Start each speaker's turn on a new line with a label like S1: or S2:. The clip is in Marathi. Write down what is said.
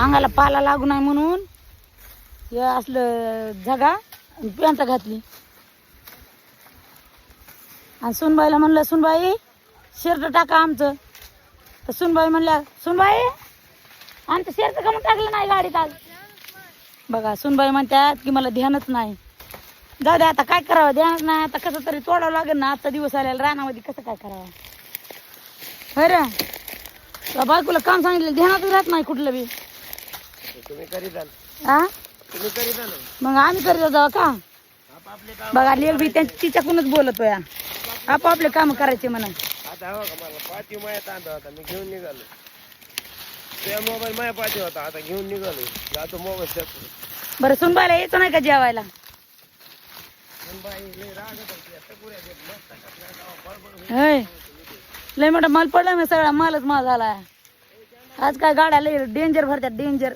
S1: अंगाला पाला लागू नाही म्हणून हे असलं झगा पॅन्ट घातली. आणि सुनबाईला म्हणलं सुनबाई शर्ट टाका आमचं. तर सुनबाई म्हणल्या सुनबाई आमचं शर्ट का म्हणून टाकलं नाही गाडीत आज. बघा सुनबाई म्हणतात की मला ध्यानच नाही. जाऊ दे आता काय करावं, ध्यानच नाही आता कसं तरी तोडावं लागेल ना. आजचा दिवस आलेला रानामध्ये कसं काय करावं. बरं तुला बायकोला काम सांगितलं ध्यानातच राहत नाही कुठलं बी. हा मग आम्ही करीत जाऊ का. बघा लेख बी तिच्याकडूनच बोलतो या. आपापले काम करायचे म्हणा.
S2: पाठी माया तांदा होता मी घेऊन निघालो. त्या मोबाईल माया पाठी होता आता घेऊन निघालो. जातो मोबाईल.
S1: बरं सुनबाईला यायचं नाही का जेवायला. लय मोठा माल पडला ना, सगळा मालच माझा झाला. आज काय गाड्या लय डेंजर भरतात डेंजर.